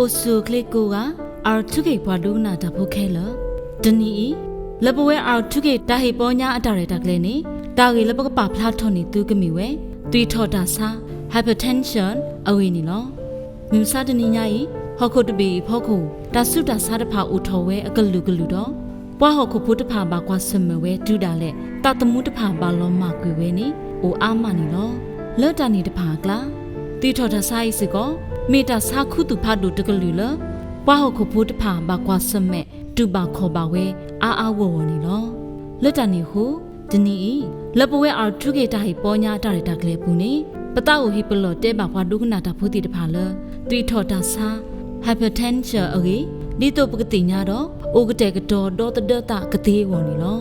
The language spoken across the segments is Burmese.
su klekuga ar tuke paduna da pokela deni lebawe ar tuke da hiponya atare dakleni dagi lebaka pa plathoni tu kemiwe tui thoda sa hypertension awini lo mimsa deni nyai hokotubi phokhu da suta sa da pha uthowe akalu do bwa hokku phu da pha ba kwa smewe duda le ta tamu da pha ba lo ma kwe we ni o amani lo le ta ni da pha kla tui thoda sa yi se koမေတာစာခုတူဖတ်တို့တကလူလပွားဟုတ်ခဖို့တဖာဘာကွာစမဲ့တူပါခေါ်ပါဝဲအာဝဝနီလောလက်တနီဟုဒနီလပဝဲအာထုကေတာဟိပေါ်ညာတာရတာကလေးပူနေပတောက်ဟိပလောတဲပါဖွာဒုကနာတာဖူတီတဖာလသွီထော်တာစာ hypertension အေဒီတော့ပကတိညာတော့အိုကတဲ့ကတော့ဒေါ်တဒတာကတိဝနီလော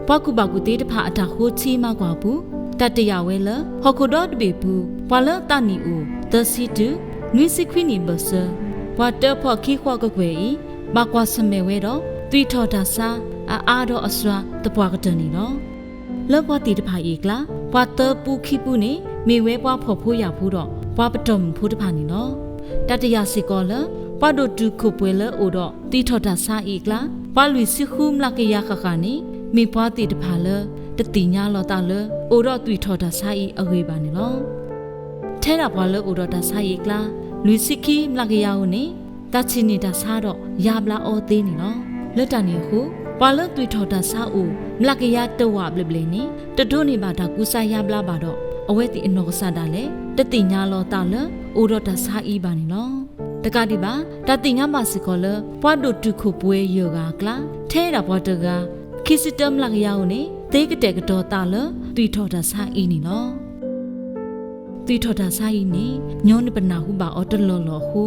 ပွားကူပါကူတေးတဖာအတာဟိုချီမကွာဘူးတတရဝဲလဟော်ခုဒေါ်တဘေဘူးပွာလတနီဦးThe city, New Sequini Bussa, water for Kikwakwe, Bakwasamewedo, 3 Totasa, Ado Asra, the Pagatanino. Love what did Paigla, water Pukipuni, Miwewa Popuya Pudo, Wapatum Pudapanino. Tatia Sicola, Wado do Cupwella Udo, 3 Totasa Igla, while we see whom like a Yakakani, me party the pala, the Tina Lotala, Udo 3 Totasa Agibanilo. ထဲရပွားလို့ဥတော်တာစာရိကလာလူစိခိမလကရအောင်နေတချီနေတာစားတော့ရပလာအော်သေးနေနော်လွတ်တနေဟုပွားလို့တွေ့ထော်တာစားဦးမလကရတဝပလပလနေတတွနေပါတာကူစားရပလာပါတော့အဝဲတီအနော်ဆာတာလေတတိညာလောတာလဥတော်တာစားဤပါနေနော်တကတိပါတတိညာပါစကောလပွားတို့တုခုပွဲယောဂကလာထဲရပွားတကခိစတမ်လကရအောင်နေတေကတဲ့ကတော့တာလတွေ့ထော်တာစားဤနေနော်တီထော်တာဆိုင်နေညောနိပနာဟုပါအော်တလောလောဟု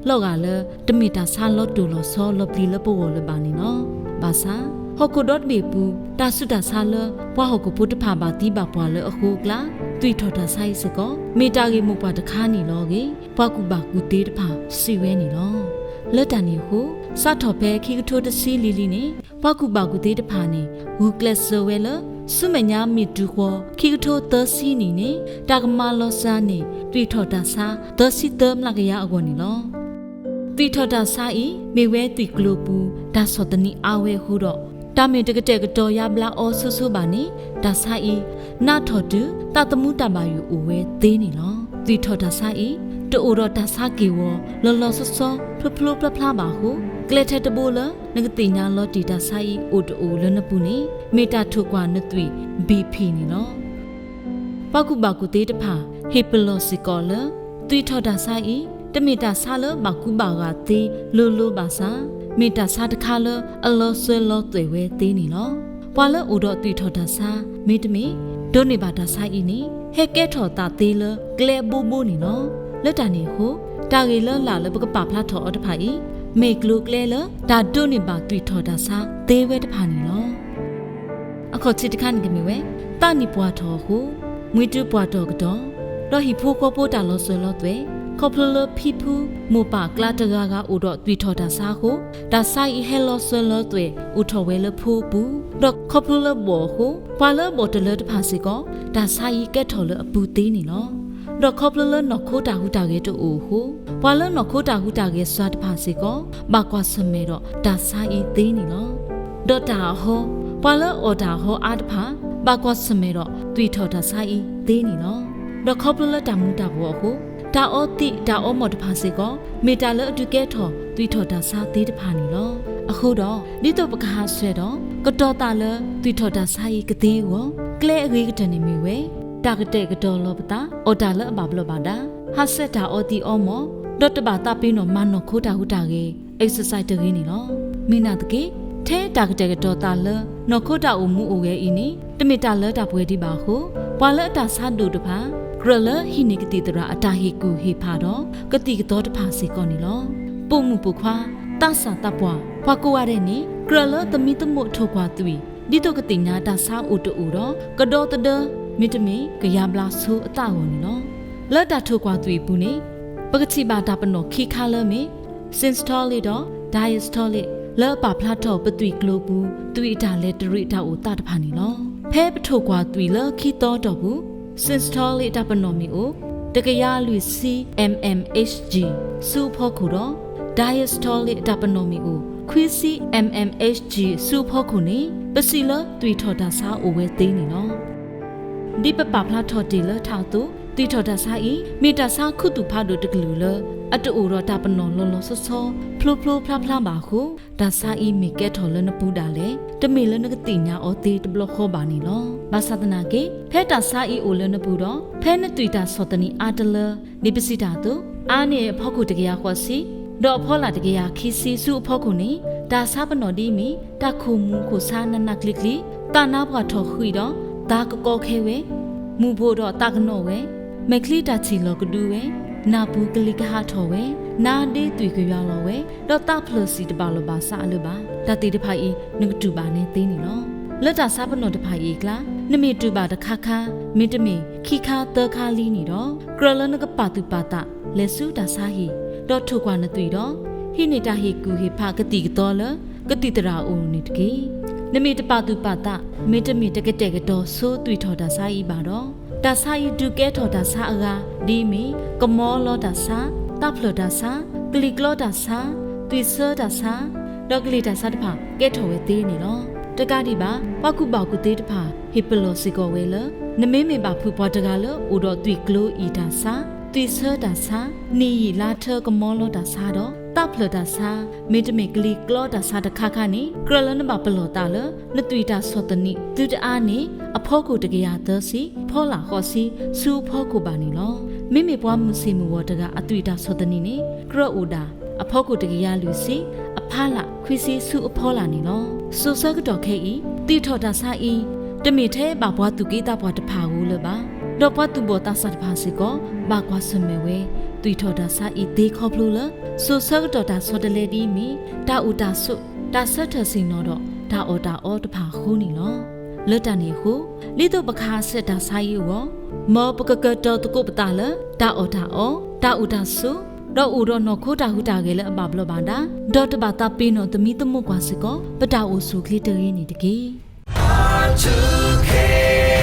လောကလေတမီတာဆာလောတူလောဆောလောပလီလပိုလပါနေနော်ဘာသာဟောကိုဒတ်ဘေပူတာဆုတာဆာလဘွားဟောကိုပုတ္တဖာပါတိပါဘွားလေအခုကလာတီထော်တာဆိုင်စကောမေတာကေမူပါတခါနေလောကေဘွားကူပါကူတေးတဖာစီဝဲနေလောလက်တန်နေဟုစထော်ဖဲခိကထိုးတစီလီလီနေဘွားကူပါကူတေးတဖာနေဝူကလတ်ဇဝဲလစုမညာမီတူခေါ်ခိကထိုသစီနီနေတာကမာလောစာနေတီထော်တာစာသစီတမ်လကရအကောနီလောတီထော်တာစာဤမေဝဲတီကလိုပူဒါစောတနီအဝဲဟုတော့တာမေတကတဲ့ကတော့ရပလာအောဆူဆူပါနေဒါစာဤနာထော်တူတတမှုတပါယူအဝဲသေးနေလောတီထော်တာစာဤတိုးတော့ဒါစာကေဝလောလောဆောဆောဖလဖလပလဖလာပါဟုကလက်ထက်တဘူလနဂတိညာလောတီတာဆိုင်အိုတိုလနပူနေမေတာထုကွာနသွီဘီဖီနီနော်ပောက်ကူပါကူတေးတဖာဟေပလောစီကောလသွီထော်တာဆိုင်တမေတာဆာလဘကူပါကတေးလိုလိုပါစာမေတာဆာတခါလအလောဆွဲလောသွေဝဲတေးနီနော်ပွာလအိုတော့သွီထော်တာဆာမေတမေဒိုနေပါတာဆိုင်နီဟဲကဲထော်တာတေးလကလဲဘူဘူနီနော်လက်တန်နေဟုတာဂေလလာလဘကပါဖလာထော်အတဖာဤမေကလုကလဲလဒါဒုန်နိပါတွေ့ထော်တာစာသေးဝဲတဖာနီလောအခုချစ်တခန့်ကမီဝဲတာနိပွားထော်ဟုမွေတူပွားတော်ကတော့တော့ဟိဖိုးကောပိုးတာလောဆွဲလောသွဲခေါပလဖီဖူမူပါကလာတကာကဥတော့တွေ့ထော်တာစာဟုဒါဆိုင်ဟဲလောဆွဲလောသွဲဥထော်ဝဲလဖိုးဘူးတော့ခေါပလဘောဟုပွာလဘောတလတဖာစီကောဒါဆိုင်ကဲထော်လအပူသေးနီလောတော့ခေါပလလနော်ခိုးတာဟုတာကဲတူဟုပွာလနော်ခိုးတာဟုတာကဲစွာတဖာစီကောဘာကွာစမဲတော့ဒါဆိုင်သေးနီနော်တော့တာဟောပွာလအော်တာဟောအားတဖာဘာကွာစမဲတော့တွေ့ထော်တာဆိုင်သေးနီနော်တော့ခေါပလလတာမှုတာဘောဟုဒါအောတိဒါအောမော်တဖာစီကောမေတာလအတူကဲထော်တွေ့ထော်တာစာသေးတဖာနီနော်အခုတော့ဒီတော့ပကဟာဆွဲတော့ကတော်တာလတွေ့ထော်တာဆိုင်ကသေးဝကလဲအကြီးကတနေမီဝဲတာကတဲ့ကတော့လောပတာအော်တာလအဘာဘလပါတာဟာဆက်တာအော်တီအောမောဒေါ်တဘာတာပင်းတော့မနောခိုးတာဟုတာကေ exercise တကင်းနေနော်မိနာတကေထဲတာကတဲ့ကတော့တာလနော်ခိုးတာအမှုအိုရဲ့ဤနေတမီတာလတာပွဲဒီပါဟုပွာလအတာဆာဒူတဖာဂရလဟိနေကတိတရာအတာဟိကူဟေဖာတော့ကတိကတော့တဖာစီကောနေလောပုံမှုပခွာတဆာတပွားဖွာကိုရတဲ့နေဂရလတမီတမို့ထောခွာသွီဒီတော့ကတိညာတာဆာအိုတူတော့ကတော့တမိတမီကရပလာဆူအတာဝန်နော်လက်တာထုတ်ကွာသွေဘူးနေပကတိပါတာပနောခိခါလမေစင်စတောလီတော့ဒိုင်စတောလီလောပါဖလာတော့ပသွေကလိုဘူးသွေတာလက်တရိတာကိုတာတဖာနေနော်ဖဲပထုတ်ကွာသွေလခိတော့တော့ဘူးစင်စတောလီတာပနောမီကို တကရလူ CMMHG စုဖို့ခုတော့ diastolic တပနိုမီကိုခွေး CMMHG စုဖို့ခုနေပစီလတွီထော်တာစာအိုဝဲသိနေနော်ဒီပပဖလာထော်တီလထောက်သူတွီထော်တာစာဤမီတာစာခုတူဖာဒိုတကလူလအတူရောတပနောလောလောဆောဆောဖလိုဖလိုဖလာဖလာပါခုဒါစာဤမီကဲထော်လနပူတာလေတမီလနကတိညာအောတီတဘလခောပါနီလောဘာသာတနာကေဖဲတာစာဤအိုလနပူတော့ဖဲနတွီတာစောတနီအာတလနိပစီတာတုအာနေဖောက်ခုတကရခေါ်စီဒေါ်ဖောလာတကရခီစီစုအဖောက်ခုနေဒါစာပနောဒီမီတခုမူခုစာနနကလစ်လီတာနာဘွားထော်ခွီတော့ဒါကကောခဲဝဲမူဖို့တော့တာကနော့ဝဲမကလီတာချီလောကဒူဝဲနာဘူးကလီကဟာထော်ဝဲနာဒေးတွေ့ကြရလောဝဲတော့တာဖလစီတပါလပါစာလပါတတိတဖိုင်နုတူပါနေသေးနေနော်လက်တာစာပနောတဖိုင်ကလာနမီတူပါတခါခါမင်းတမီခီခါတခါလီနေတော့ကရလနကပါတူပါတာလက်စုတာစာဟီတော့ထုတ်ကွာနတွေ့တော့ဟိနေတာဟီကူဟီဖာကတိကတော့လကတိတရာဦးနေတကေနမီတပါတူပါတာမင်းတမီတကတဲ့ကတော့ဆိုးတွေ့ထော်တာစာဤပါတော့တာစာဤဒုကဲထော်တာစာအကဒီမီကမောလောတာစာတပ်ဖလတာစာကလီကလောတာစာတွေ့ဆာတာစာတော့ကလီတာစာတဖာကဲထော်ဝဲသေးနေတော့တကတိပါပကုပေါကုသေးတဖာဟီပလိုစီကိုဝဲလနမေမေပါဖူပေါ်တကလဦးတော့တွေ့ကလိုဤတာစာတွေ့ဆာတာစာနီလာထကမောလောတာစာတော့တပ်ဖလတာစာမေတမေကလီကလောတာစာတခါခါနေကရလနမပလောတာလနတွေ့တာစောတနိတူတအားနေအဖို့ကိုတကရသစီဖောလာဟောစီစူဖို့ကိုပါနေလောမိမိပွားမှုစီမှုဝတကအတွေ့တာစောတနိနေကရအိုတာအဖို့ကိုတကရလူစီအဖလာခွီစီစုအဖောလာနေလောစူဆကတော့ခဲဤတိထော်တာစာဤတမီထဲဘာဘွားသူကိတာဘွားတဖာကိုလပါတော့ဘွားသူဘောတာစတ်ဖာစီကိုဘာကွာစမဲဝဲတိထော်တာစာဤဒေခေါပလူလစူဆကတော့တာစောတလေဒီမီတာဥတာဆုတာဆက်ထစင်တော့ဒါအော်တာအော်တဖာခုနေလောလွတ်တန်နေဟုလိတော့ပခါဆက်တာစာရီဝမောပကကတော့တကုပတာလတာအော်တာအော်တာဥတာဆုတော့ဦးတော့နော်ခိုးတာဟူတာကလေးအပဘလဘာတာဒေါ်တဘာတာပင်းတော့တမီတမွကွာစကောပတာအိုဆုကလေးတရင်းနေတကေ R2K